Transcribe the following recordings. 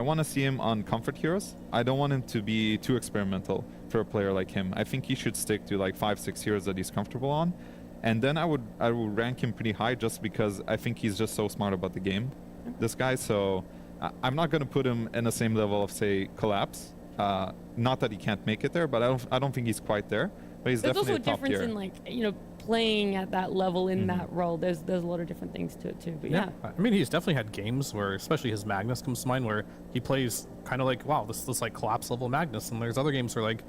I want to see him on comfort heroes. I don't want him to be too experimental for a player like him. I think he should stick to like 5-6 heroes that he's comfortable on. And then I would rank him pretty high just because I think he's just so smart about the game, this guy. So I'm not going to put him in the same level of, say, Collapse. Not that he can't make it there, but I don't think he's quite there. But he's definitely top tier. There's also a difference in, like, you know, playing at that level in that role. There's a lot of different things to it too. But yeah. I mean, he's definitely had games where, especially his Magnus comes to mind, where he plays kind of like, wow, this like collapse level Magnus, and there's other games where like,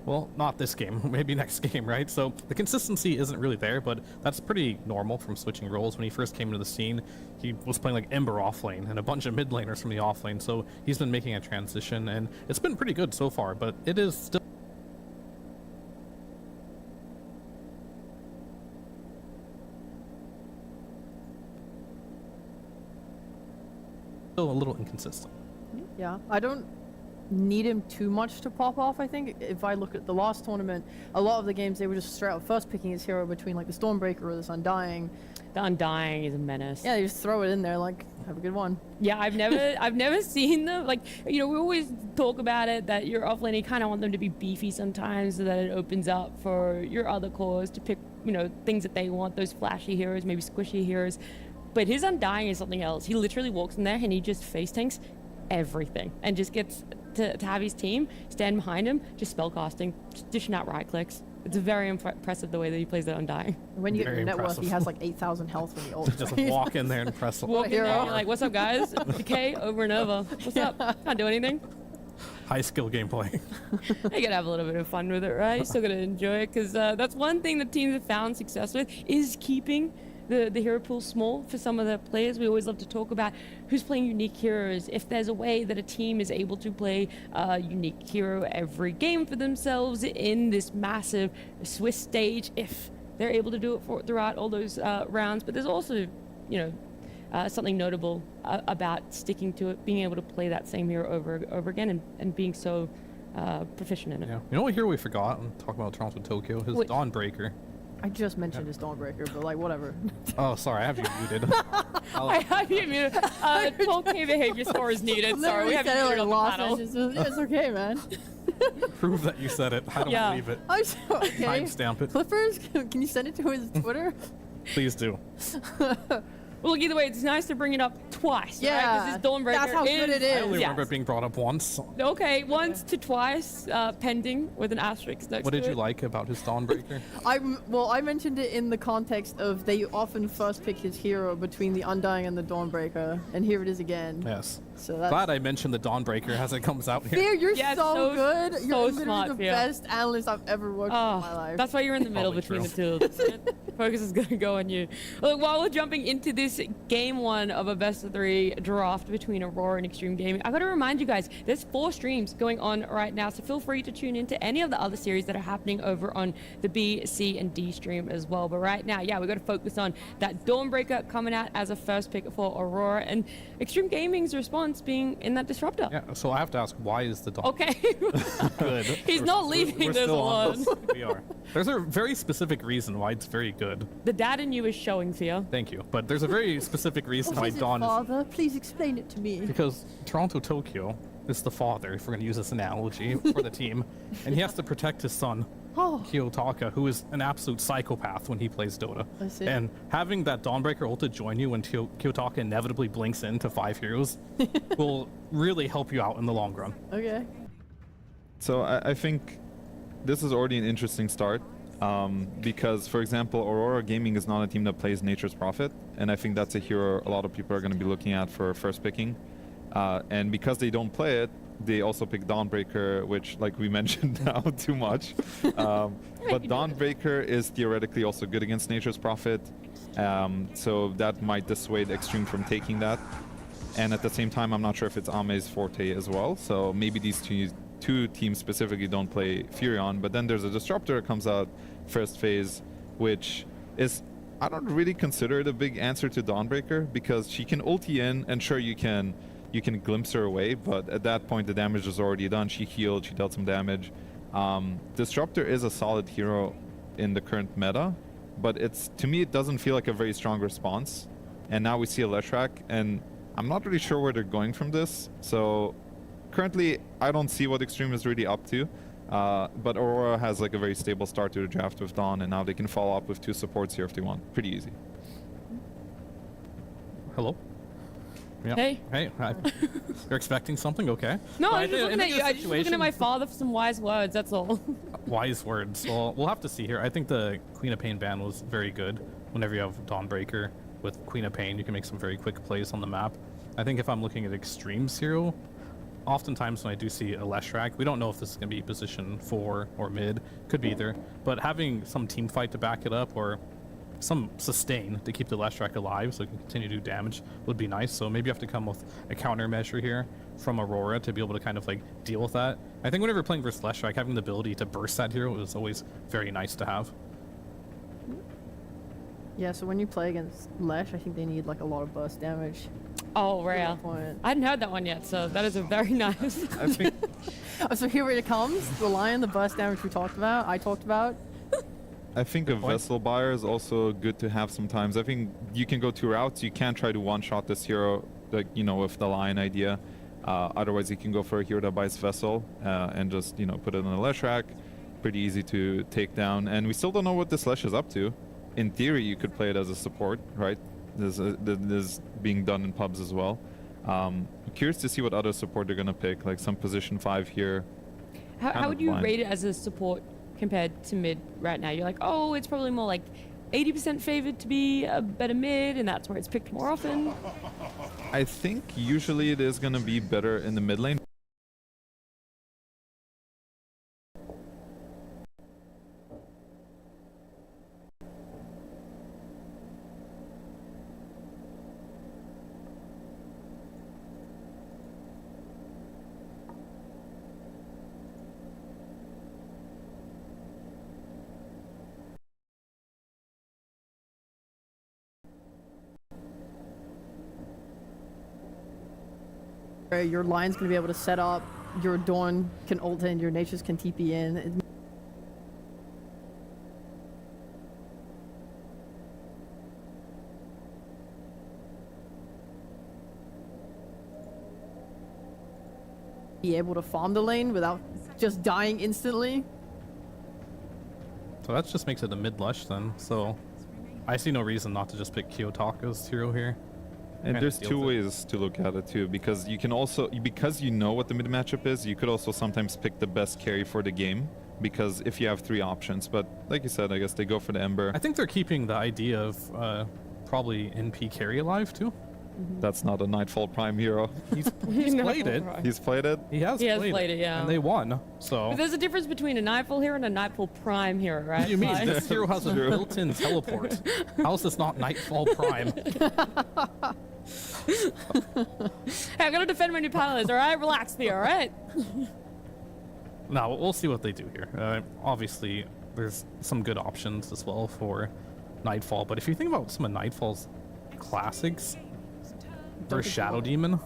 well, not this game, maybe next game, right? So the consistency isn't really there, but that's pretty normal from switching roles. When he first came into the scene, he was playing like Ember offlane and a bunch of mid laners from the offlane, so he's been making a transition, and it's been pretty good so far, but it is still a little inconsistent. Yeah, I don't need him too much to pop off. I think if I look at the last tournament, a lot of the games they were just straight up first picking his hero between like the Stormbreaker or this Undying. The Undying is a menace. Yeah, you just throw it in there, like, have a good one. Yeah, I've never seen them, like, you know, we always talk about it that your offlane, you kind of want them to be beefy sometimes so that it opens up for your other cores to pick, you know, things that they want, those flashy heroes, maybe squishy heroes. But his Undying is something else. He literally walks in there and he just face tanks everything and just gets to have his team stand behind him, just spellcasting, just dishing out right clicks. It's very impressive the way that he plays that Undying. When you get your net worth, he has like 8,000 health when he ults. Just walk in there and press Walk in there and you're like, what's up, guys? Decay over and over. What's up? Can't do anything. High skill gameplay. You gotta have a little bit of fun with it, right? You still gotta enjoy it, because that's one thing that teams have found success with, is keeping the hero pool small for some of the players. We always love to talk about who's playing unique heroes. If there's a way that a team is able to play a unique hero every game for themselves in this massive Swiss stage, if they're able to do it throughout all those rounds. But there's also, you know, something notable about sticking to it, being able to play that same hero over again and being so proficient in it. Yeah. You know what hero we forgot? I'm talking about Toronto Tokyo. His Dawnbreaker. I just mentioned his Dawnbreaker, but like, whatever. Oh, sorry, I have you muted. I have you muted. 12K behavior score is needed. Sorry, we have you muted on the panel. It's okay, man. Prove that you said it. I don't believe it. I'm so, okay. Timestamp it. Clippers, can you send it to his Twitter? Please do. Well, look, either way, it's nice to bring it up twice. Yeah, right? 'Cause this Dawnbreaker that's how good it is. I only remember it being brought up once. Okay, once to twice, pending with an asterisk next What to did you it. like about his Dawnbreaker? I mentioned it in the context of they often first pick his hero between the Undying and the Dawnbreaker, and here it is again. Yes. So that's Glad I mentioned the Dawnbreaker as it comes out here. Fear, you're Yeah, so good. so You're literally smart, the Fear. best analyst I've ever worked with in my life. That's why you're in the middle Probably between the two. Focus is going to go on you. Look, while we're jumping into this game one of a best of 3 draft between Aurora and Extreme Gaming, I got to remind you guys, there's 4 streams going on right now, so feel free to tune into any of the other series that are happening over on the B, C, and D stream as well. But right now, yeah, we got to focus on that Dawnbreaker coming out as a first pick for Aurora, and Extreme Gaming's response being in that disruptor. Yeah, so I have to ask, why is the Dawn Okay. good? He's not leaving We're this still on alone. this. We are. There's a very specific reason why it's very good. The dad in you is showing, Fear. Thank you. But there's a very specific reason why What is it, Dawn is... Father? Please explain it to me. Because Toronto Tokyo is the father, if we're going to use this analogy, for the team. And he has to protect his son, Oh, Kiyotaka, who is an absolute psychopath when he plays Dota. I see. And having that Dawnbreaker ult to join you when Kiyotaka inevitably blinks into 5 heroes will really help you out in the long run. okay. So I think this is already an interesting start. Because, for example, Aurora Gaming is not a team that plays Nature's Prophet, and I think that's a hero a lot of people are going to be looking at for first picking. And because they don't play it, they also pick Dawnbreaker, which, like we mentioned now, too much. But Dawnbreaker is theoretically also good against Nature's Prophet, so that might dissuade Extreme from taking that. And at the same time, I'm not sure if it's Ame's forte as well, so maybe these two teams specifically don't play Furion. But then there's a Disruptor that comes out first phase, which is, I don't really consider it a big answer to Dawnbreaker, because she can ulti in, and sure, you can glimpse her away, but at that point the damage is already done. She healed, she dealt some damage. Disruptor is a solid hero in the current meta, but to me it doesn't feel like a very strong response. And now we see a Leshrac, and I'm not really sure where they're going from this. So currently, I don't see what Extreme is really up to. But Aurora has like a very stable start to the draft with Dawn, and now they can follow up with 2 supports here if they want. Pretty easy. Hello? Yeah. Hey. Hey. You're expecting something? Okay. No, Well, I'm just looking in at this you. I'm just looking situation- at my father for some wise words. That's all. Wise words. Well, we'll have to see here. I think the Queen of Pain ban was very good. Whenever you have Dawnbreaker with Queen of Pain, you can make some very quick plays on the map. I think if I'm looking at Extreme Zero, oftentimes when I do see a Leshrac, we don't know if this is going to be position 4 or mid. Could be either. But having some team fight to back it up or some sustain to keep the Leshrac alive so it can continue to do damage would be nice. So maybe you have to come with a countermeasure here from Aurora to be able to kind of like deal with that. I think whenever playing versus Leshrac, having the ability to burst that hero is always very nice to have. Yeah, so when you play against Lesh, I think they need like a lot of burst damage. Oh, Good rare. point. I hadn't heard that one yet, so that is a very nice. I think Oh, so here it comes. The lion, the burst damage we talked about, I talked about. I think a point. Vessel Buyer is also good to have sometimes. I think you can go 2 routes. You can try to one-shot this hero, like, you know, with the Lion idea. Otherwise, you can go for a hero that buys Vessel and just, you know, put it on a Leshrac. Pretty easy to take down. And we still don't know what this Lesh is up to. In theory, you could play it as a support, right? This is being done in pubs as well. I'm curious to see what other support they're going to pick, like some position 5 here. How Kind would of you blind. rate it as a support compared to mid right now? You're like, oh, it's probably more like 80% favored to be a better mid, and that's where it's picked more often. I think usually it is going to be better in the mid lane. Your lion's gonna be able to set up. Your Dawn can ult in. Your Natures can TP in. Be able to farm the lane without just dying instantly. So that just makes it a mid Lush then. So I see no reason not to just pick Kiyotaka's hero here. And Kinda there's deals 2 it. ways to look at it too, because you can also, because you know what the mid matchup is, you could also sometimes pick the best carry for the game, because if you have 3 options. But like you said, I guess they go for the Ember. I think they're keeping the idea of probably NP carry alive too. That's not a Nightfall Prime hero. He's played it. He's played it. He has played it, yeah. and they won. So But there's a difference between a Nightfall hero and a Nightfall Prime hero, right? what do you mean? Like- This hero has a built-in teleport. How is this not Nightfall Prime? Hey, I'm gonna defend my new palace, alright? Relax me, alright? No, we'll see what they do here. Obviously, there's some good options as well for Nightfall, but if you think about some of Nightfall's classics, there's Shadow Demon,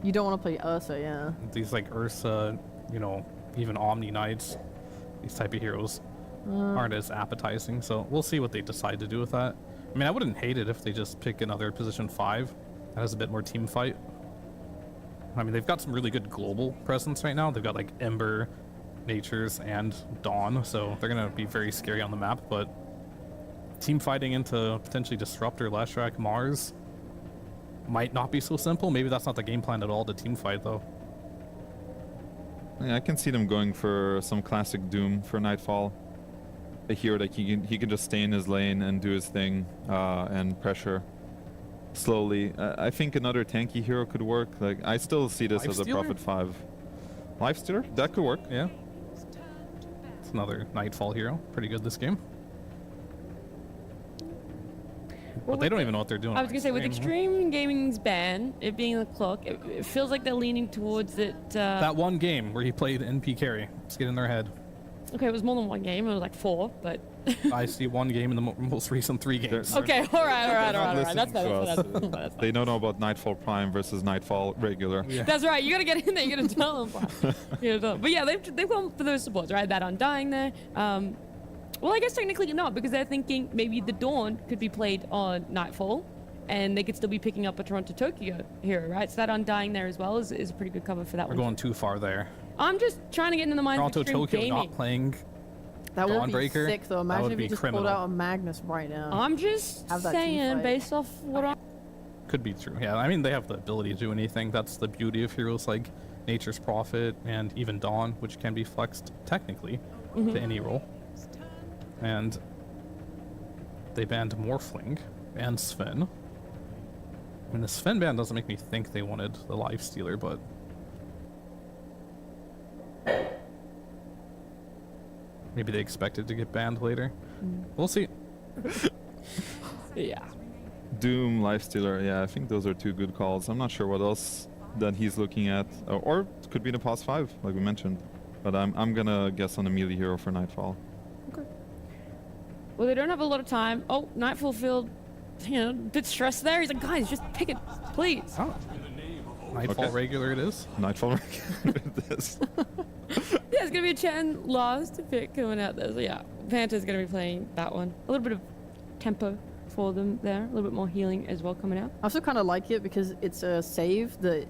You don't want to play Ursa, yeah. these like Ursa, you know, even Omni Knights, these type of heroes aren't as appetizing. So we'll see what they decide to do with that. I mean, I wouldn't hate it if they just pick another position 5 that has a bit more team fight. I mean, they've got some really good global presence right now. They've got like Ember, Natures, and Dawn, so they're gonna be very scary on the map. But team fighting into potentially Disruptor, Leshrac, Mars might not be so simple. Maybe that's not the game plan at all to team fight though. Yeah, I can see them going for some classic Doom for Nightfall. A hero that he can just stay in his lane and do his thing and pressure slowly. I think another tanky hero could work. Like, I still see this as a Lifestealer? Prophet 5. Lifestealer? That could work. Yeah. It's another Nightfall hero. Pretty good this game. Well, But they don't even know what they're doing. I was gonna say, with Extreme Gaming's ban, it being the clock, it feels like they're leaning towards it. That one game where he played NP carry. Let's get in their head. Okay, it was more than one game. It was like 4, but I see one game in the most recent 3 games. They're- okay, all right. That's listening better. to That's us. better. That's They don't know about Nightfall Prime versus Nightfall regular. Yeah. That's right. You gotta get in there. You gotta tell them. You gotta tell 'em. But yeah, they've gone for those supports, right? That Undying there. Well, I guess technically not, because they're thinking maybe the Dawn could be played on Nightfall, and they could still be picking up a Toronto Tokyo hero, right? So that Undying there as well is a pretty good cover for that We're one. going too far there. I'm just trying to get into the mind Toronto of Extreme Tokyo Gaming. not playing. That would be Dawnbreaker? sick though. That Imagine would if be you just criminal. pulled out a Magnus right now. I'm just Have that team saying, fight. based off what I'm... Could be true. Yeah, I mean, they have the ability to do anything. That's the beauty of heroes like Nature's Prophet and even Dawn, which can be flexed technically to any role. And they banned Morphling and Sven. I mean, the Sven ban doesn't make me think they wanted the Life Stealer, but maybe they expected to get banned later. We'll see. Yeah. Doom, Lifestealer, yeah, I think those are two good calls. I'm not sure what else that he's looking at. Or it could be the past 5, like we mentioned. But I'm gonna guess on a melee hero for Nightfall. Okay. Well, they don't have a lot of time. Oh, Nightfall Field, you know, a bit stressed there. He's like, guys, just pick it, please. Oh. Nightfall Okay. regular it is. Nightfall with this. Yeah, it's gonna be a Chen last pick coming out there. So yeah, Panta's gonna be playing that one. A little bit of tempo for them there. A little bit more healing as well coming out. I also kind of like it because it's a save that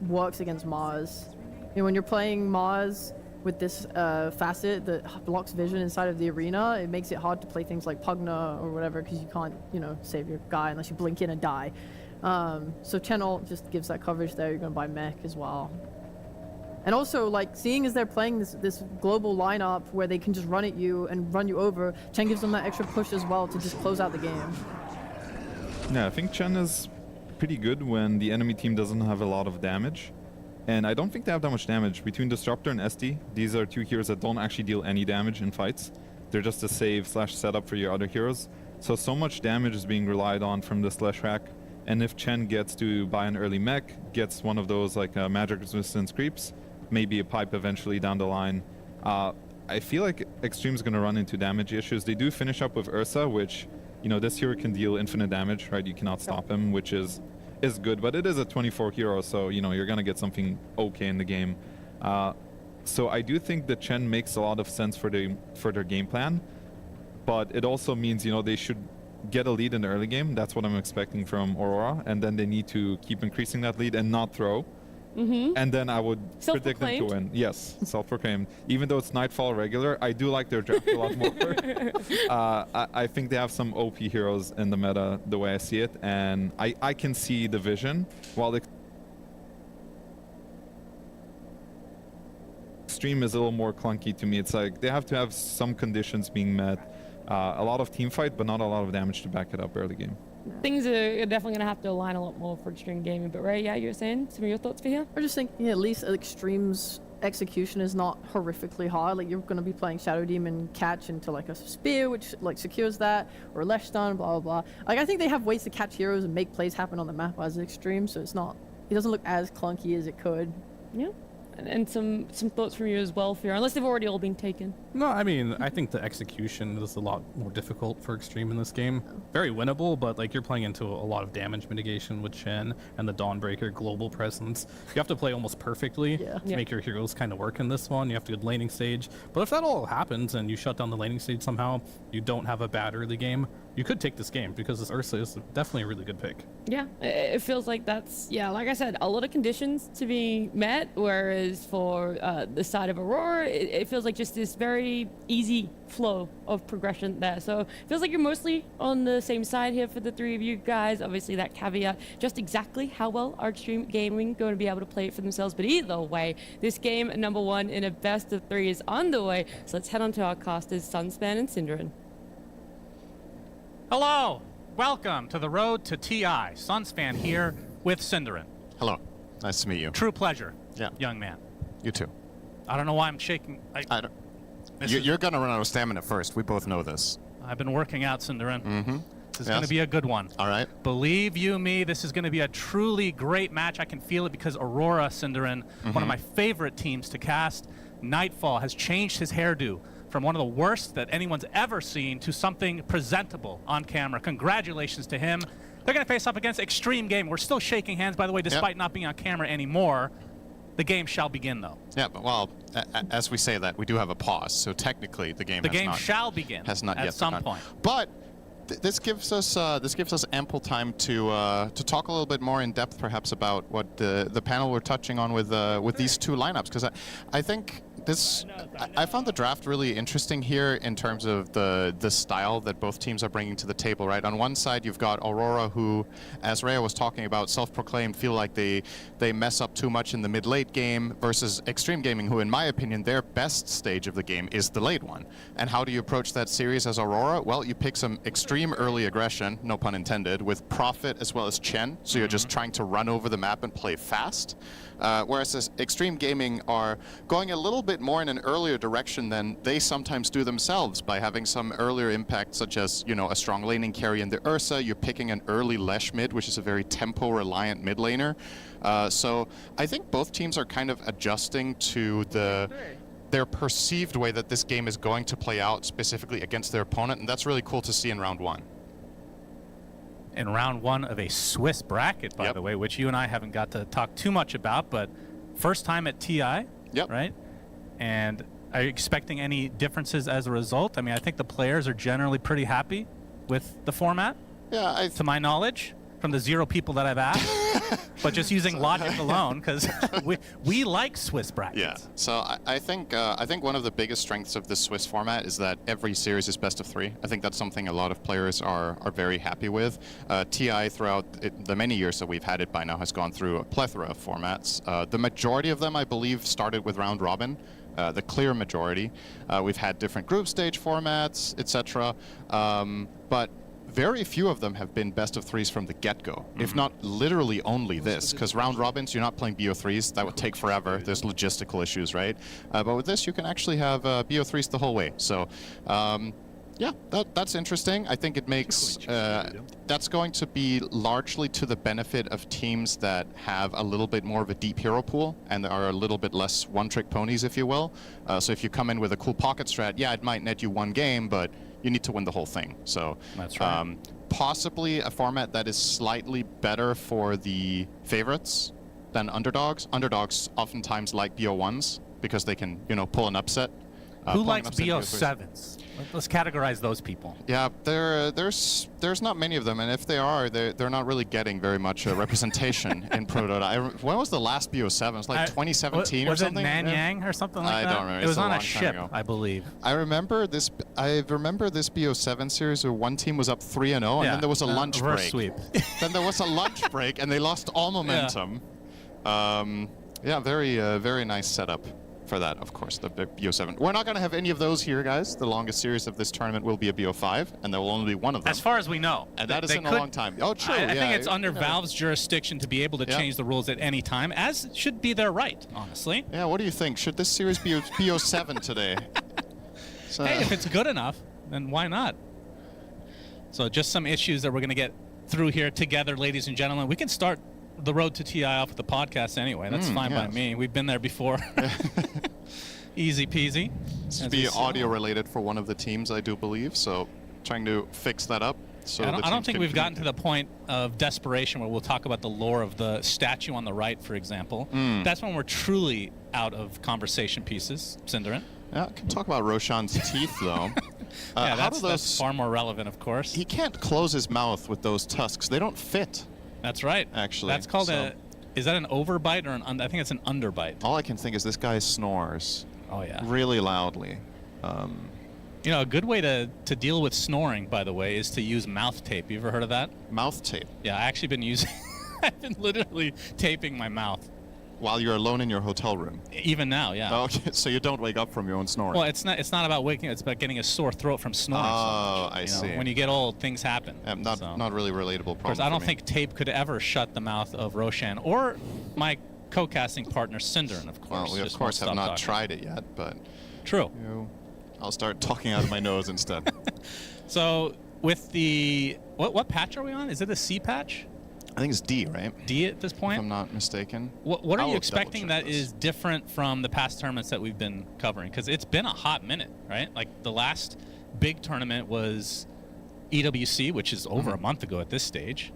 works against Mars. You know, when you're playing Mars with this facet that blocks vision inside of the arena, it makes it hard to play things like Pugna or whatever because you can't, you know, save your guy unless you blink in and die. So Chen ult just gives that coverage there. You're going to buy mech as well. And also, like, seeing as they're playing this global lineup where they can just run at you and run you over, Chen gives them that extra push as well to just close out the game. Yeah, I think Chen is pretty good when the enemy team doesn't have a lot of damage. And I don't think they have that much damage. Between Disruptor and SD, these are two heroes that don't actually deal any damage in fights. They're just a save / setup for your other heroes. So much damage is being relied on from the Slash Hack. And if Chen gets to buy an early mech, gets one of those like magic resistance creeps, maybe a pipe eventually down the line, I feel like Extreme's going to run into damage issues. They do finish up with Ursa, which, you know, this hero can deal infinite damage, right? You cannot stop him, which is good, but it is a 24 hero, so, you know, you're going to get something okay in the game. So I do think that Chen makes a lot of sense for their game plan, but it also means, you know, they should get a lead in the early game. That's what I'm expecting from Aurora, and then they need to keep increasing that lead and not throw. And then I would predict them to win. Yes, self-proclaimed. Even though it's Nightfall regular, I do like their draft a lot more. I think they have some OP heroes in the meta, the way I see it, and I can see the vision. While Extreme is a little more clunky to me. It's like they have to have some conditions being met. A lot of team fight, but not a lot of damage to back it up early game. Things are definitely going to have to align a lot more for Extreme Gaming. But Ray, yeah, you were saying some of your thoughts for here? I just think, yeah, at least Extreme's execution is not horrifically hard. Like, you're going to be playing Shadow Demon catch into like a spear, which like secures that, or a Lesh stun, blah, blah, blah. Like, I think they have ways to catch heroes and make plays happen on the map as Extreme, so it doesn't look as clunky as it could. Yeah. And some thoughts from you as well, Fear, unless they've already all been taken. No, I mean, I think the execution is a lot more difficult for Extreme in this game. Very winnable, but like you're playing into a lot of damage mitigation with Chen and the Dawnbreaker global presence. You have to play almost perfectly to make your heroes kind of work in this one. You have to get laning stage. But if that all happens and you shut down the laning stage somehow, you don't have a bad early game, you could take this game because this Ursa is definitely a really good pick. Yeah, it feels like that's, yeah, like I said, a lot of conditions to be met, whereas for the side of Aurora, it feels like just this very easy flow of progression there. So it feels like you're mostly on the same side here for the three of you guys. Obviously that caveat, just exactly how well are Extreme Gaming going to be able to play it for themselves. But either way, this game number 1 in a best of 3 is underway. So let's head on to our casters, Sunspan and Synderen. Hello, welcome to the road to TI. Sunspan here with Synderen. Hello, nice to meet you. True pleasure, Yeah. young man. You too. I don't know why I'm shaking. I don't. You're gonna run out of stamina first. We both know this. I've been working out, Synderen. Mm-hmm. This is going to be a good one. All right. Believe you me, this is going to be a truly great match. I can feel it because Aurora, Synderen, one of my favorite teams to cast, Nightfall, has changed his hairdo from one of the worst that anyone's ever seen to something presentable on camera. Congratulations to him. They're going to face up against Extreme Game. We're still shaking hands, by the way, despite not being on camera anymore. The game shall begin, though. Yeah, but well, as we say that, we do have a pause, so technically the game shall begin has not at yet some begun. point. But this gives us ample time to talk a little bit more in depth, perhaps, about what the panel were touching on with these two lineups, because I think I found the draft really interesting here in terms of the style that both teams are bringing to the table, right? On one side, you've got Aurora, who, as Rhea was talking about, self-proclaimed feel like they mess up too much in the mid-late game, versus Extreme Gaming, who, in my opinion, their best stage of the game is the late one. And how do you approach that series as Aurora? Well, you pick some extreme early aggression, no pun intended, with Prophet as well as Chen, so you're just trying to run over the map and play fast. Whereas this Extreme Gaming are going a little bit more in an earlier direction than they sometimes do themselves by having some earlier impact, such as, you know, a strong laning carry in the Ursa. You're picking an early Lesh mid, which is a very tempo-reliant mid laner. So I think both teams are kind of adjusting to their perceived way that this game is going to play out specifically against their opponent, and that's really cool to see in round one. In round one of a Swiss bracket, by the way, which you and I haven't got to talk too much about, but first time at TI, right? And are you expecting any differences as a result? I mean, I think the players are generally pretty happy with the format, to my knowledge, from the 0 people that I've asked, but just using logic alone, because we like Swiss brackets. Yeah, so I think one of the biggest strengths of the Swiss format is that every series is best of 3. I think that's something a lot of players are very happy with. TI, throughout the many years that we've had it by now, has gone through a plethora of formats. The majority of them, I believe, started with round robin. The clear majority. We've had different group stage formats, etc. But very few of them have been best of 3s from the get-go, if not literally only this, because round robins, you're not playing BO3s. That would take forever. There's logistical issues, right? But with this, you can actually have BO3s the whole way. So, yeah, that's interesting. I think it makes that's going to be largely to the benefit of teams that have a little bit more of a deep hero pool and are a little bit less one-trick ponies, if you will. So if you come in with a cool pocket strat, yeah, it might net you one game, but you need to win the whole thing. So that's right. Possibly a format that is slightly better for the favorites than underdogs. Underdogs oftentimes like BO1s because they can, you know, pull an upset. Who likes BO7s? Let's categorize those people. Yeah, there's not many of them, and if they are, they're not really getting very much representation in Pro Dota. When was the last BO7? It was like 2017 or something? Was it Nanyang or something like that? I don't remember. It was on a long ship, ago. I believe. I remember this BO7 series where one team was up 3-0, and then there was a lunch break. Sweep. Then there was a lunch break, and they lost all momentum. Yeah, very nice setup for that, of course, the BO7. We're not going to have any of those here, guys. The longest series of this tournament will be a BO5, and there will only be one of them. As far as we know. And that is in a long time. Oh, true. I think it's under Valve's jurisdiction to be able to change the rules at any time, as should be their right, honestly. Yeah, what do you think? Should this series be BO7 today? So, hey, if it's good enough, then why not? So just some issues that we're going to get through here together, ladies and gentlemen. We can start the road to TI off with the podcast anyway. That's fine by me. We've been there before. Easy peasy. This would be audio related for one of the teams, I do believe. So trying to fix that up. So I don't think we've gotten to the point of desperation where we'll talk about the lore of the statue on the right, for example. That's when we're truly out of conversation pieces, Cinderin. Yeah, I can talk about Roshan's teeth, though. Yeah, that's far more relevant, of course. He can't close his mouth with those tusks. They don't fit. That's right. Actually, that's called is that an overbite or I think it's an underbite. All I can think is this guy snores. Oh yeah. Really loudly. You know, a good way to deal with snoring, by the way, is to use mouth tape. You ever heard of that? Mouth tape? Yeah, I actually been using. I've been literally taping my mouth. While you're alone in your hotel room. Even now, yeah. Okay, so you don't wake up from your own snoring. Well, it's not about waking up. It's about getting a sore throat from snoring. Oh, so much. I see. When you get old, things happen. Not really relatable problem. Of course, I don't think tape could ever shut the mouth of Roshan or my co-casting partner Cinderin, of course. Well, we of course have not talking. Tried it yet, but true. I'll start talking out of my nose instead. So with the what patch are we on? Is it a C patch? I think it's D, right? D at this point? If I'm not mistaken. What are you expecting that is different from the past tournaments that we've been covering? Because it's been a hot minute, right? Like the last big tournament was EWC, which is over a month ago at this stage.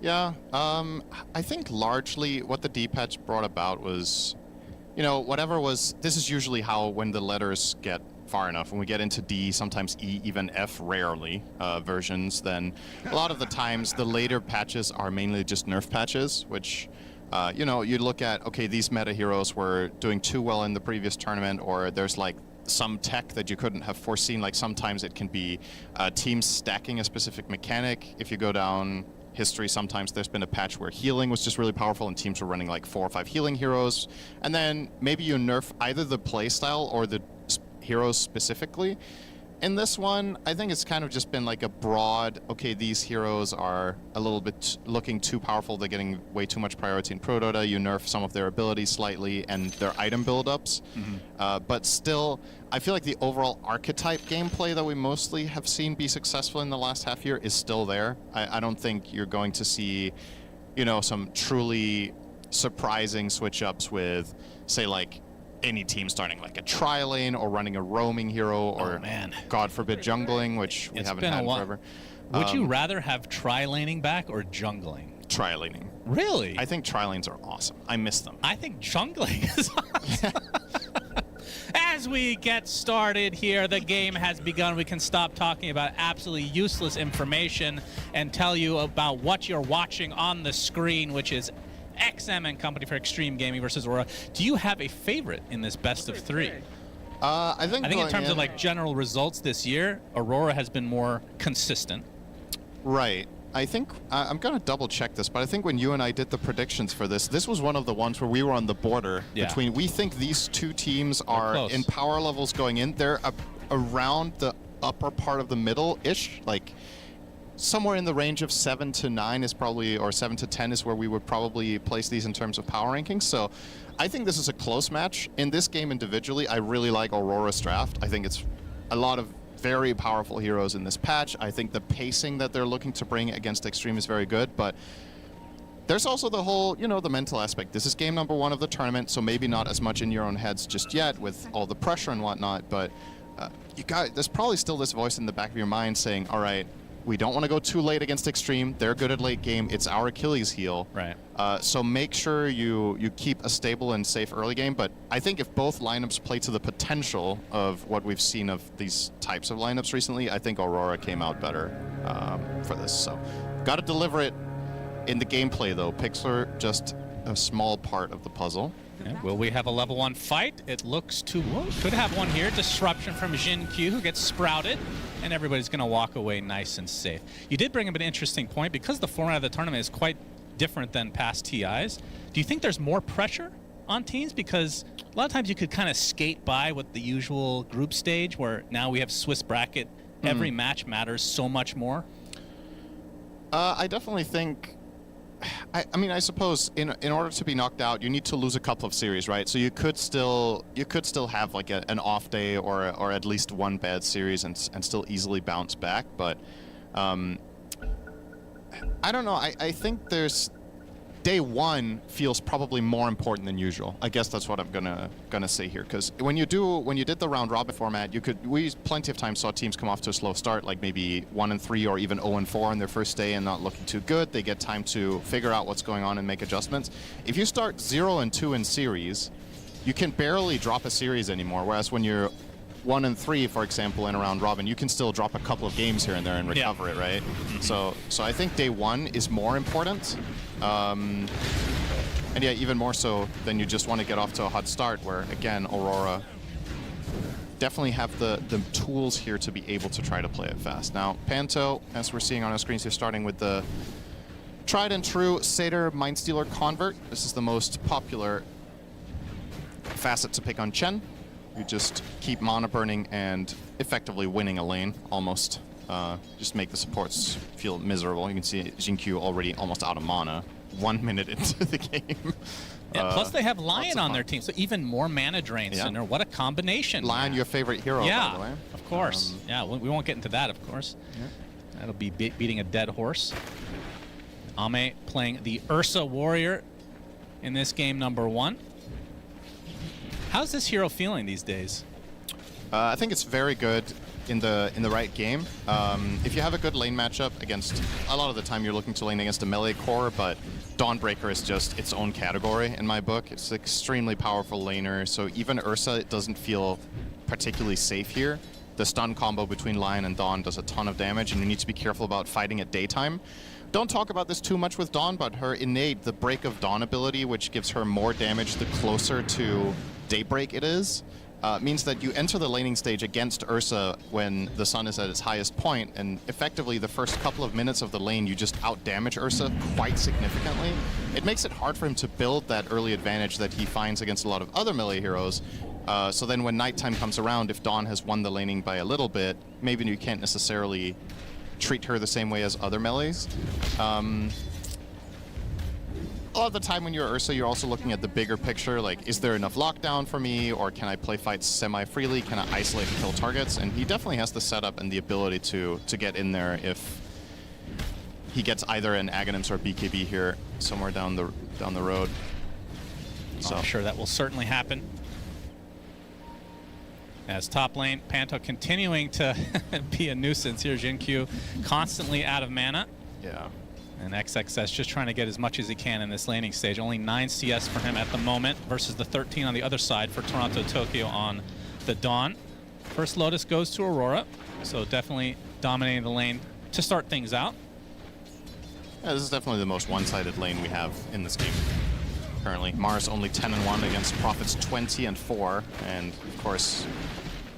Yeah, I think largely what the D patch brought about was, you know, whatever was, this is usually how when the letters get far enough, when we get into D, sometimes E, even F, rarely, versions, then a lot of the times the later patches are mainly just nerf patches, which, you know, you look at, okay, these meta heroes were doing too well in the previous tournament, or there's like some tech that you couldn't have foreseen. Like sometimes it can be teams stacking a specific mechanic. If you go down history, sometimes there's been a patch where healing was just really powerful and teams were running like 4 or 5 healing heroes. And then maybe you nerf either the playstyle or the heroes specifically. In this one, I think it's kind of just been like a broad, okay, these heroes are a little bit looking too powerful. They're getting way too much priority in Pro Dota. You nerf some of their abilities slightly and their item build-ups. But still, I feel like the overall archetype gameplay that we mostly have seen be successful in the last half year is still there. I don't think you're going to see, you know, some truly surprising switch-ups with, say, like, any team starting like a tri-lane or running a roaming hero or, God forbid, jungling, which we haven't had in forever. Would you rather have tri-laning back or jungling? Tri-laning. Really? I think tri-lanes are awesome. I miss them. I think jungling is awesome. As we get started here, the game has begun. We can stop talking about absolutely useless information and tell you about what you're watching on the screen, which is XM and Company for Extreme Gaming versus Aurora. Do you have a favorite in this best of 3? I think in terms of like general results this year, Aurora has been more consistent. Right. I think I'm going to double check this, but I think when you and I did the predictions for this, this was one of the ones where we were on the border between, we think these two teams are in power levels going in. They're around the upper part of the middle-ish, like somewhere in the range of 7 to 9 is probably, or 7 to 10 is where we would probably place these in terms of power rankings. So I think this is a close match. In this game individually, I really like Aurora's draft. I think it's a lot of very powerful heroes in this patch. I think the pacing that they're looking to bring against Extreme is very good, but there's also the whole, you know, the mental aspect. This is game number 1 of the tournament, so maybe not as much in your own heads just yet with all the pressure and whatnot, but there's probably still this voice in the back of your mind saying, all right, we don't want to go too late against Extreme. They're good at late game. It's our Achilles heel. Right. So make sure you keep a stable and safe early game. But I think if both lineups play to the potential of what we've seen of these types of lineups recently, I think Aurora came out better for this. So got to deliver it in the gameplay, though. Pixlr, just a small part of the puzzle. Yeah, will we have a level 1 fight? It looks to, could have one here. Disruption from Jin Q, who gets sprouted, and everybody's going to walk away nice and safe. You did bring up an interesting point. Because the format of the tournament is quite different than past TIs, do you think there's more pressure on teams? Because a lot of times you could kind of skate by with the usual group stage, where now we have Swiss bracket. Every match matters so much more. I definitely think, I mean, I suppose in order to be knocked out, you need to lose a couple of series, right? So you could still have like an off day or at least one bad series and still easily bounce back. But I don't know. I think there's day 1 feels probably more important than usual. I guess that's what I'm gonna say here, because when you did the round robin format, we plenty of times saw teams come off to a slow start, like maybe 1-3 or even 0-4 on their first day and not looking too good. They get time to figure out what's going on and make adjustments. If you start 0-2 in series, you can barely drop a series anymore. Whereas when you're 1-3, for example, in a round robin, you can still drop a couple of games here and there and recover it, right? So I think day 1 is more important. And yeah, even more so than you just want to get off to a hot start, where again, Aurora definitely have the tools here to be able to try to play it fast. Now, Panto, as we're seeing on our screens here, starting with the tried and true Satyr Mindstealer Convert. This is the most popular facet to pick on Chen. You just keep mana burning and effectively winning a lane, almost. Just make the supports feel miserable. You can see Jinkyu already almost out of mana 1 minute into the game. Yeah, plus they have Lion on their team, so even more mana drain. Cinder. What a combination. Lion, your favorite hero, by the way. Of course. Yeah, we won't get into that, of course. That'll be beating a dead horse. Ame playing the Ursa Warrior in this game number 1. How's this hero feeling these days? I think it's very good in the right game. If you have a good lane matchup against, a lot of the time you're looking to lane against a melee core, but Dawnbreaker is just its own category in my book. It's an extremely powerful laner, so even Ursa, it doesn't feel particularly safe here. The stun combo between Lion and Dawn does a ton of damage, and you need to be careful about fighting at daytime. Don't talk about this too much with Dawn, but her innate, the Break of Dawn ability, which gives her more damage the closer to daybreak it is, means that you enter the laning stage against Ursa when the sun is at its highest point, and effectively the first couple of minutes of the lane you just out-damage Ursa quite significantly. It makes it hard for him to build that early advantage that he finds against a lot of other melee heroes. So then when nighttime comes around, if Dawn has won the laning by a little bit, maybe you can't necessarily treat her the same way as other melees. A lot of the time when you're Ursa, you're also looking at the bigger picture, like, is there enough lockdown for me, or can I play fights semi-freely? Can I isolate and kill targets? And he definitely has the setup and the ability to get in there if he gets either an Aghanims or BKB here somewhere down the road. So I'm sure that will certainly happen. As top lane, Panto continuing to be a nuisance here. Jin-Q constantly out of mana. Yeah. And XXS just trying to get as much as he can in this laning stage. Only 9 CS for him at the moment versus the 13 on the other side for Toronto Tokyo on the Dawn. First Lotus goes to Aurora, so definitely dominating the lane to start things out. Yeah, this is definitely the most one-sided lane we have in this game currently. Mars only 10-1 against Prophet's 20-4, and of course,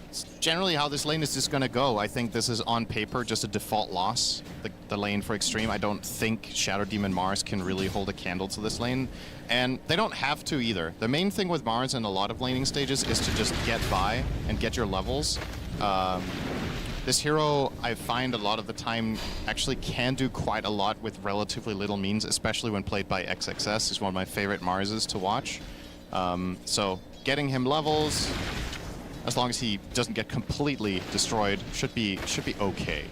it's generally how this lane is just going to go. I think this is on paper just a default loss, the lane for Extreme. I don't think Shadow Demon Mars can really hold a candle to this lane, and they don't have to either. The main thing with Mars in a lot of laning stages is to just get by and get your levels. This hero, I find a lot of the time, actually can do quite a lot with relatively little means, especially when played by XXS. He's one of my favorite Marses to watch. So getting him levels, as long as he doesn't get completely destroyed, should be okay.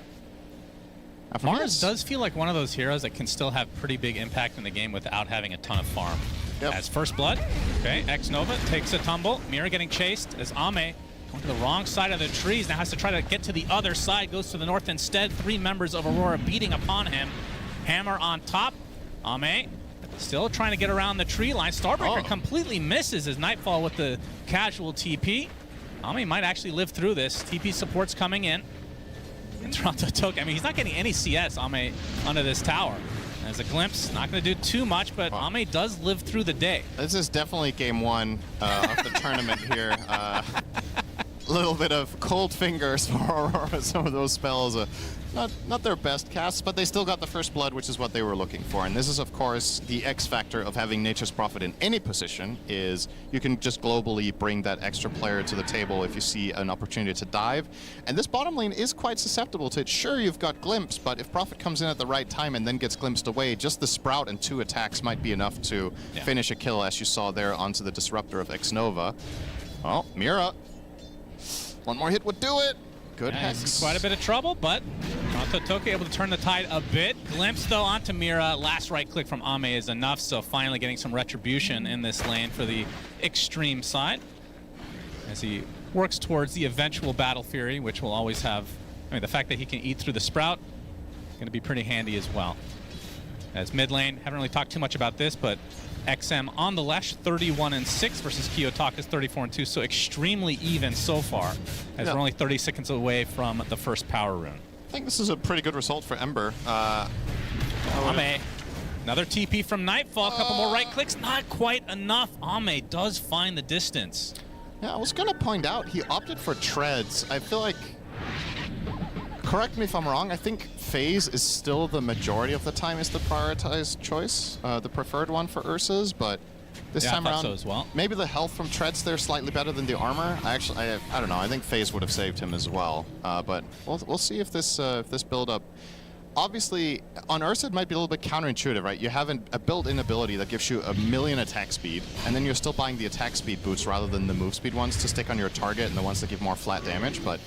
Mars does feel like one of those heroes that can still have pretty big impact in the game without having a ton of farm. Yep. As first blood, okay, X-Nova takes a tumble. Mira getting chased as Ame going to the wrong side of the trees. Now has to try to get to the other side, goes to the north instead. 3 members of Aurora beating upon him. Hammer on top. Ame still trying to get around the tree line. Starbreaker completely misses as Nightfall with the casual TP. Ame might actually live through this. TP support's coming in. And Toronto Tokyo, I mean, he's not getting any CS, Ame, under this tower. There's a glimpse, not going to do too much, but Ame does live through the day. This is definitely game 1 of the tournament here. Little bit of cold fingers for Aurora. Some of those spells, not their best casts, but they still got the first blood, which is what they were looking for. And this is, of course, the X factor of having Nature's Prophet in any position, is you can just globally bring that extra player to the table if you see an opportunity to dive. And this bottom lane is quite susceptible to it. Sure, you've got Glimpse, but if Prophet comes in at the right time and then gets glimpsed away, just the Sprout and 2 attacks might be enough to finish a kill, as you saw there onto the Disruptor of X-Nova. Oh, Mira. One more hit would do it. Good hex. Quite a bit of trouble, but Toronto Tokyo able to turn the tide a bit. Glimpse, though, onto Mira. Last right click from Ame is enough, so finally getting some retribution in this lane for the Extreme side. As he works towards the eventual Battle Fury, which will always have... I mean, the fact that he can eat through the Sprout, going to be pretty handy as well. As mid lane, haven't really talked too much about this, but XM on the Lesh, 31-6 versus Kiyotaka's 34-2, so extremely even so far, as we're only 30 seconds away from the first power rune. I think this is a pretty good result for Ember. Ame, another TP from Nightfall, a couple more right clicks, not quite enough. Ame does find the distance. Yeah, I was going to point out, he opted for treads. I feel like, correct me if I'm wrong, I think phase is still the majority of the time is the prioritized choice, the preferred one for Ursa's, but this time around, so as well. Maybe the health from treads there slightly better than the armor. I don't know, I think phase would have saved him as well, but we'll see if this build up. Obviously, on Ursa it might be a little bit counterintuitive, right? You have a built-in ability that gives you 1,000,000 attack speed, and then you're still buying the attack speed boots rather than the move speed ones to stick on your target and the ones that give more flat damage, but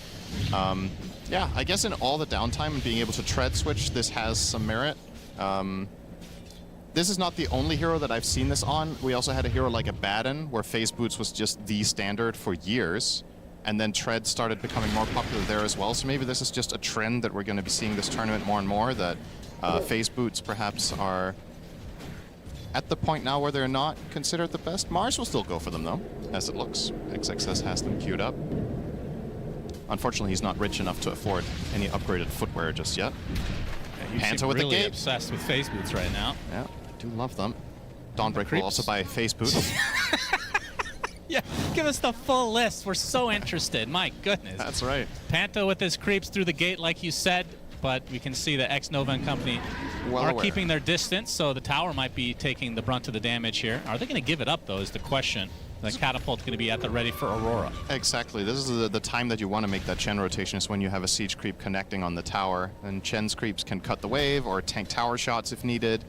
yeah, I guess in all the downtime and being able to tread switch, this has some merit. This is not the only hero that I've seen this on. We also had a hero like Abaddon, where phase boots was just the standard for years, and then tread started becoming more popular there as well. So maybe this is just a trend that we're going to be seeing this tournament more and more, that phase boots perhaps are at the point now where they're not considered the best. Mars will still go for them though, as it looks. XXS has them queued up. Unfortunately, he's not rich enough to afford any upgraded footwear just yet. You Panta seem with the really gate. obsessed with phase boots right now. Yeah, I do love them. Dawnbreaker will also buy phase boots. Yeah, give us the full list. We're so interested. My goodness. That's right. Panto with his creeps through the gate, like you said, but we can see that X-Nova and company Well are aware. keeping their distance, so the tower might be taking the brunt of the damage here. Are they going to give it up, though, is the question. The catapult's going to be at the ready for Aurora. Exactly. This is the time that you want to make that Chen rotation is when you have a siege creep connecting on the tower. And Chen's creeps can cut the wave or tank tower shots if needed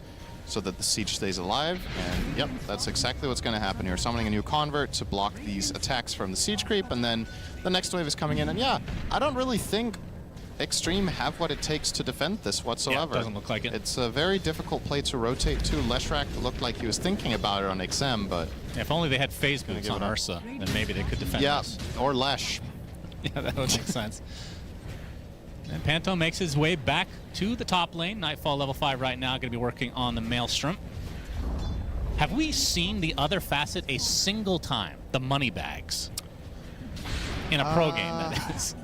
so that the siege stays alive. And yep, that's exactly what's going to happen here. Summoning a new convert to block these attacks from the siege creep, and then the next wave is coming in. And yeah, I don't really think Extreme have what it takes to defend this whatsoever. Yeah, doesn't look like it. It's a very difficult play to rotate to. Leshrac looked like he was thinking about it on XM, but If only they had phase boots give on it up. Ursa, then maybe they could defend yeah, us. or Lesh. Yeah, that would make sense. And Panto makes his way back to the top lane. Nightfall level 5 right now, going to be working on the Maelstrom. Have we seen the other facet a single time? The money bags. In a pro game, that is.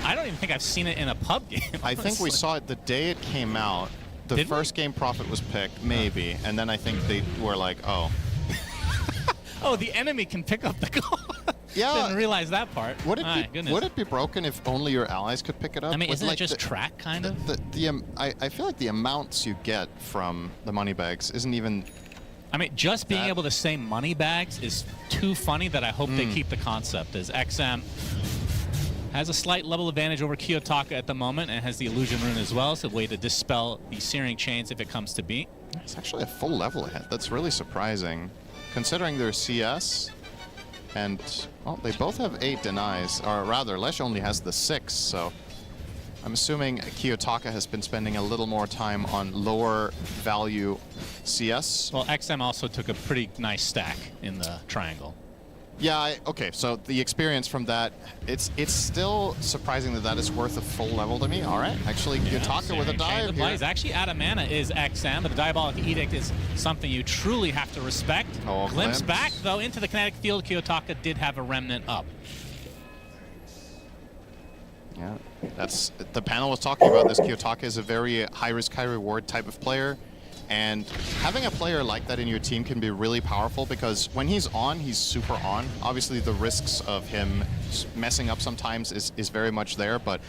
I don't even think I've seen it in a pub game. I think we honestly. saw it the day it came out. The Did we? first game Prophet was picked, maybe, and then I think they were like, oh. Oh, the enemy can pick up the goal. Yeah. Didn't realize that part. Would it, My be, goodness. would it be broken if only your allies could pick it up? I mean, With, isn't like, it just the- track, kind of? I feel like the amounts you get from the money bags isn't even. I mean, just being That- able to say money bags is too funny that I hope they keep the concept, as XM has a slight level advantage over Kiyotaka at the moment and has the illusion rune as well, so a way to dispel the searing chains if it comes to be. It's actually a full level ahead. That's really surprising, considering their CS. And, well, they both have 8 denies, or rather, Lesh only has the 6, so I'm assuming Kiyotaka has been spending a little more time on lower value CS. Well, XM also took a pretty nice stack in the triangle. Yeah, okay, so the experience from that, it's still surprising that that is worth a full level to me. All right, actually, Kiyotaka with a Searing chains dive apply. here. He's actually out of mana is XM, but the Diabolic Edict is something you truly have to respect. Oh, Glimpse glimpse. back, though, into the kinetic field. Kiyotaka did have a remnant up. Yeah, that's the panel was talking about this. Kiyotaka is a very high risk, high reward type of player, and having a player like that in your team can be really powerful because when he's on, he's super on. Obviously, the risks of him messing up sometimes is very much there, but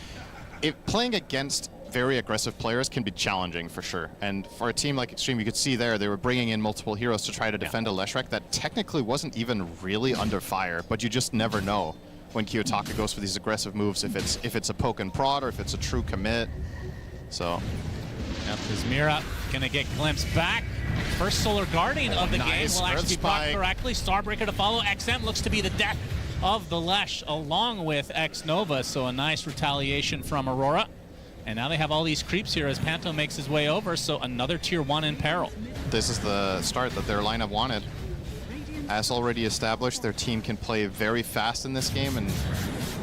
playing against very aggressive players can be challenging for sure. And for a team like Extreme, you could see there they were bringing in multiple heroes to try to defend a Leshrac that technically wasn't even really under fire, but you just never know when Kiyotaka goes for these aggressive moves, if it's a poke and prod or if it's a true commit. So Yep, is Mira gonna get glimpsed back? First Solar Guardian of the Nice. game will actually be Earth blocked Spike. correctly. Starbreaker to follow. XM looks to be the death of the Lesh along with X-Nova, so a nice retaliation from Aurora. And now they have all these creeps here as Panto makes his way over, so another tier 1 in peril. this is the start that their lineup wanted. As already established, their team can play very fast in this game and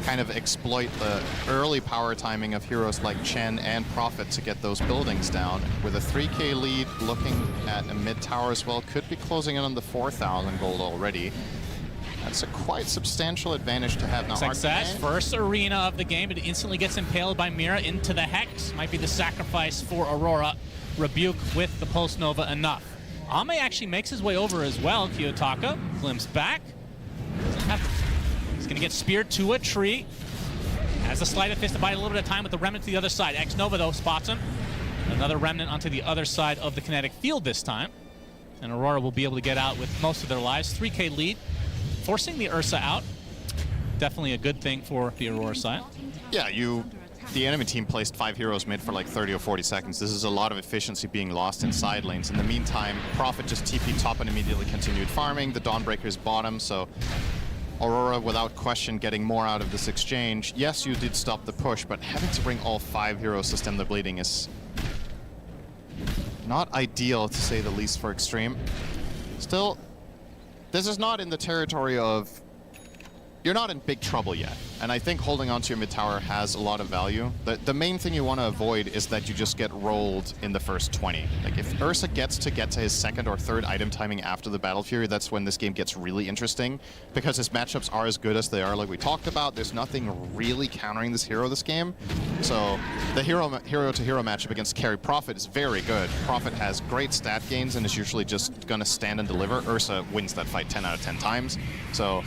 kind of exploit the early power timing of heroes like Chen and Prophet to get those buildings down. With a 3k lead, looking at a mid tower as well, could be closing in on the 4,000 gold already. That's a quite substantial advantage to have now. Success, Arcane- first arena of the game, but it instantly gets impaled by Mira into the Hex. Might be the sacrifice for Aurora. Rebuke with the Pulse Nova enough. Ame actually makes his way over as well. Kiyotaka glimpse back. He's gonna get speared to a tree. Has a sleight of fist to buy a little bit of time with the remnant to the other side. X-Nova though spots him. Another remnant onto the other side of the kinetic field this time. And Aurora will be able to get out with most of their lives. 3k lead, forcing the Ursa out. Definitely a good thing for the Aurora side. Yeah, the enemy team placed 5 heroes mid for like 30 or 40 seconds. This is a lot of efficiency being lost in side lanes. In the meantime, Prophet just TP top and immediately continued farming. The Dawnbreaker's bottom, so Aurora, without question, getting more out of this exchange. Yes, you did stop the push, but having to bring all 5 heroes to stem the bleeding is not ideal, to say the least, for Extreme. Still, this is not in the territory of you're not in big trouble yet. And I think holding onto your mid tower has a lot of value. The main thing you want to avoid is that you just get rolled in the first 20. Like if Ursa gets to his second or third item timing after the Battle Fury, that's when this game gets really interesting, because his matchups are as good as they are, like we talked about. There's nothing really countering this hero this game. So the hero to hero matchup against carry Prophet is very good. Prophet has great stat gains and is usually just gonna stand and deliver. Ursa wins that fight 10 out of 10 times. So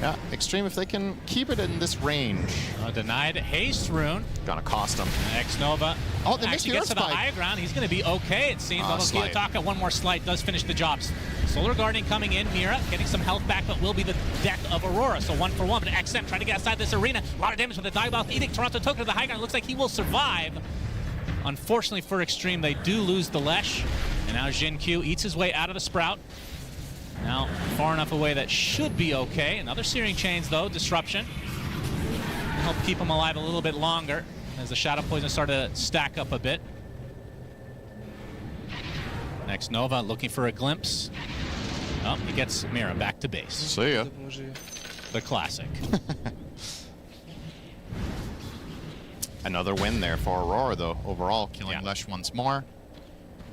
yeah, Extreme, if they can keep it in this range. Denied haste rune. Gonna cost them. X-Nova actually gets to the high ground. He's going to be okay, it seems. Although Kiyotaka, one more slide, does finish the jobs. Solar Guardian coming in. Mira getting some health back, but will be the death of Aurora. So 1 for 1. But XM trying to get outside this arena. A lot of damage with the Diabolic Edict. Toronto token to the high ground. Looks like he will survive. Unfortunately for Extreme, they do lose the Lesh. And now Jin Q eats his way out of the Sprout. Now, far enough away that should be okay. Another Searing Chains, though. Disruption. Help keep him alive a little bit longer as the Shadow Poison started to stack up a bit. Next, Nova looking for a glimpse. Oh, he gets Mira back to base. See ya. The classic. Another win there for Aurora, though. Overall, killing Lesh once more.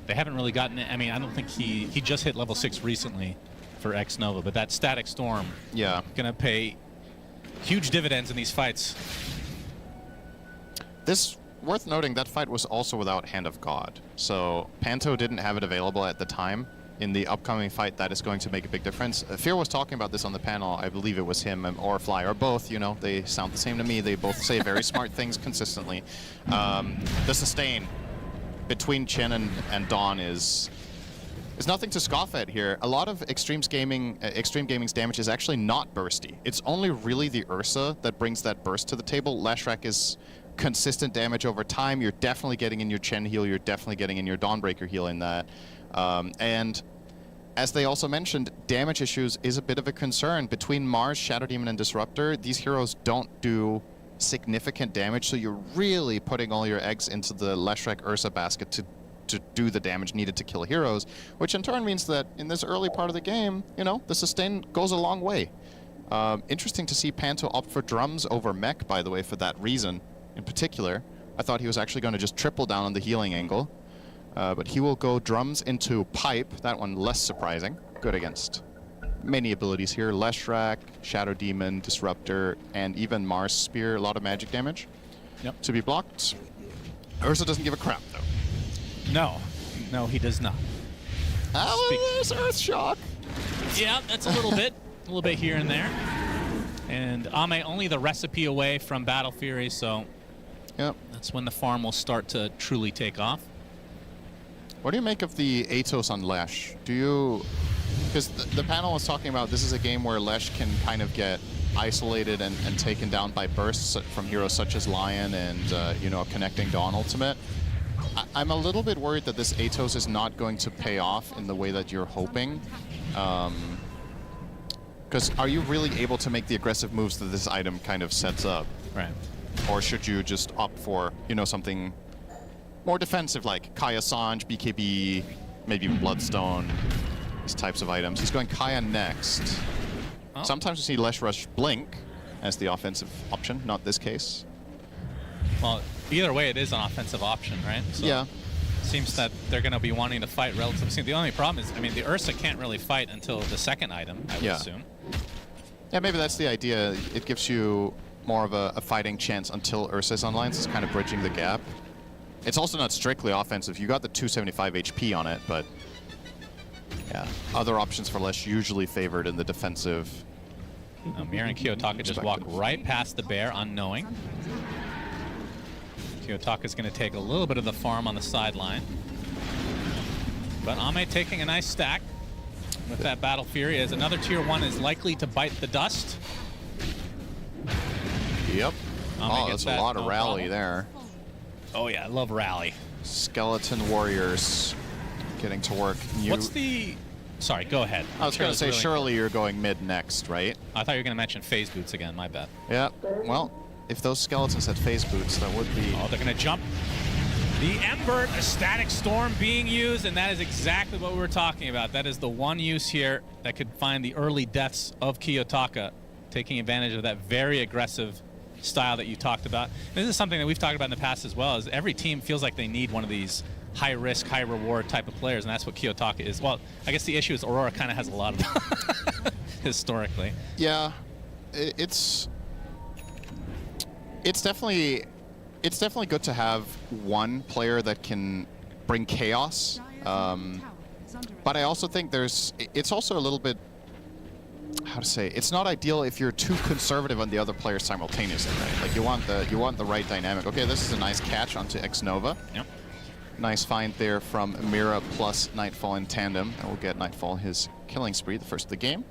They haven't really gotten it. I mean, I don't think he just hit level 6 recently for X-Nova, but that Static Storm gonna pay huge dividends in these fights. This, worth noting, that fight was also without Hand of God. So Panto didn't have it available at the time. In the upcoming fight, that is going to make a big difference. Fear was talking about this on the panel. I believe it was him or Fly, or both. You know, they sound the same to me. They both say very smart things consistently. The sustain between Chen and Dawn is nothing to scoff at here. A lot of Extreme Gaming's damage is actually not bursty. It's only really the Ursa that brings that burst to the table. Lashrak is consistent damage over time. You're definitely getting in your Chen heal. You're definitely getting in your Dawnbreaker heal in that. And as they also mentioned, damage issues is a bit of a concern. Between Mars, Shadow Demon, and Disruptor, these heroes don't do significant damage, so you're really putting all your eggs into the Leshrac Ursa basket to do the damage needed to kill heroes, which in turn means that in this early part of the game, you know, the sustain goes a long way. Interesting to see Panto opt for drums over mech, by the way, for that reason in particular. I thought he was actually going to just triple down on the healing angle, but he will go drums into pipe. That one less surprising. Good against many abilities here. Leshrac, Shadow Demon, Disruptor, and even Mars Spear. A lot of magic damage to be blocked. Ursa doesn't give a crap, though. No, he does not. There's Earth Shock. Yeah, that's a little bit here and there. And Ame only the recipe away from Battle Fury, so that's when the farm will start to truly take off. What do you make of the Atos on Lesh? Do you... Because the panel was talking about this is a game where Lesh can kind of get isolated and taken down by bursts from heroes such as Lion and, you know, connecting Dawn Ultimate. I'm a little bit worried that this Atos is not going to pay off in the way that you're hoping. Because are you really able to make the aggressive moves that this item kind of sets up? Right. Or should you just opt for, you know, something more defensive like Kaya Sanj, BKB, maybe even Bloodstone, these types of items? He's going Kaya next. Oh. Sometimes we see Lesh Rush Blink as the offensive option, not this case. Well, either way, it is an offensive option, right? So yeah. Seems that they're going to be wanting to fight relatively soon. The only problem is, I mean, the Ursa can't really fight until the second item, I would assume. Yeah, maybe that's the idea. It gives you more of a fighting chance until Ursa's online, so it's kind of bridging the gap. It's also not strictly offensive. You got the 275 HP on it, but yeah, other options for Lesh usually favored in the defensive. Mira and Kiyotaka just walk right past the bear, unknowing. Kiyotaka's going to take a little bit of the farm on the sideline. But Ame taking a nice stack with that Battle Fury, as another tier 1 is likely to bite the dust. Yep. Oh, that's a lot of rally there. Oh yeah, I love rally. Skeleton Warriors getting to work. What's the... Sorry, go ahead. I was going to say, surely you're going mid next, right? I thought you were going to mention phase boots again, my bad. Yeah, well, if those skeletons had phase boots, that would be... Oh, they're going to jump. The Ember, a Static Storm being used, and that is exactly what we were talking about. That is the one use here that could find the early deaths of Kiyotaka. taking advantage of that very aggressive style that you talked about. And this is something that we've talked about in the past as well, is every team feels like they need one of these high risk, high reward type of players, and that's what Kiyotaka is. Well, I guess the issue is Aurora kind of has a lot of them historically. Yeah, it's definitely good to have one player that can bring chaos. But I also think it's also a little bit, how to say, it's not ideal if you're too conservative on the other players simultaneously, right? Like you want the right dynamic. Okay, this is a nice catch onto X-Nova. Yep. Nice find there from Mira plus Nightfall in tandem. And we'll get Nightfall his killing spree, the first of the game.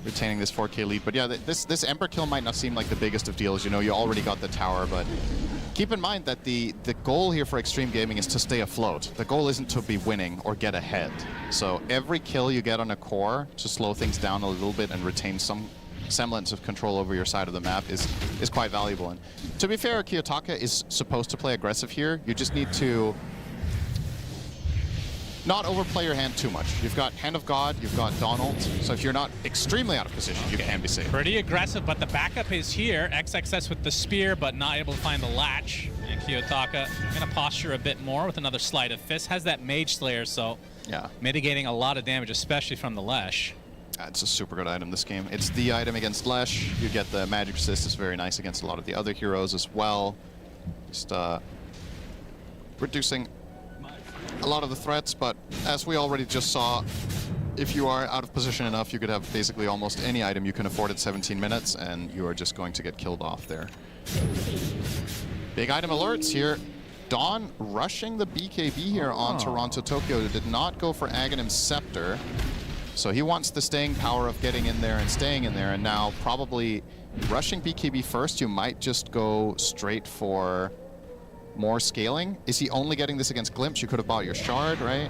Retaining this 4K lead. But yeah, this Ember kill might not seem like the biggest of deals. You know, you already got the tower, but keep in mind that the goal here for Extreme Gaming is to stay afloat. The goal isn't to be winning or get ahead. So every kill you get on a core to slow things down a little bit and retain some semblance of control over your side of the map is quite valuable. And to be fair, Kiyotaka is supposed to play aggressive here. You just need to not overplay your hand too much. You've got Hand of God, you've got Donald, so if you're not extremely out of position, you can be safe. Pretty aggressive, but the backup is here. XXS with the spear, but not able to find the latch. And Kiyotaka gonna posture a bit more with another sleight of fist. Has that Mage Slayer, so yeah, mitigating a lot of damage, especially from the Lesh. It's a super good item this game. It's the item against Lesh. You get the magic resist. It's very nice against a lot of the other heroes as well. Just reducing a lot of the threats, but as we already just saw, if you are out of position enough, you could have basically almost any item you can afford at 17 minutes, and you are just going to get killed off there. Big item alerts here. Dawn rushing the BKB here on Toronto Tokyo. Did not go for Aghanim's Scepter. So he wants the staying power of getting in there and staying in there, and now probably rushing BKB first. You might just go straight for more scaling. Is he only getting this against Glimpse? You could have bought your Shard, right?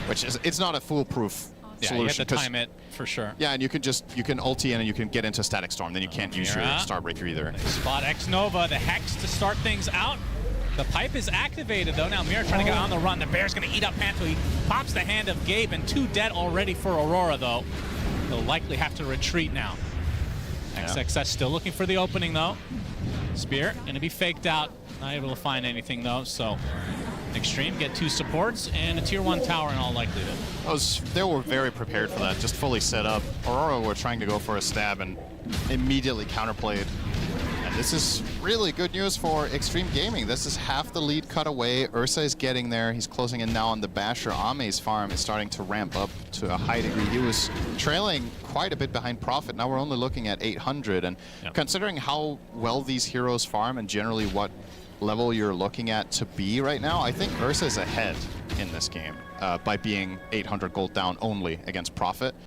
Which is, it's not a foolproof Yeah, solution. you have to time it for sure. Yeah, and you can ulti in and you can get into Static Storm. Then you can't use your Starbreaker either. Spot X-Nova, the Hex to start things out. The pipe is activated though. Now Mira trying to get on the run. The Bear's gonna eat up Panto. He pops the hand of Gabe, and 2 dead already for Aurora though. He'll likely have to retreat now. XXS still looking for the opening though. Spear gonna be faked out. Not able to find anything though, so Extreme get 2 supports and a tier 1 tower in all likelihood. They were very prepared for that, just fully set up. Aurora were trying to go for a stab and immediately counterplayed. And this is really good news for Extreme Gaming. This is half the lead cut away. Ursa is getting there. He's closing in now on the Basher. Ame's farm is starting to ramp up to a high degree. He was trailing quite a bit behind Prophet. Now we're only looking at 800. And considering how well these heroes farm and generally what level you're looking at to be right now, I think Ursa is ahead in this game by being 800 gold down only against Prophet.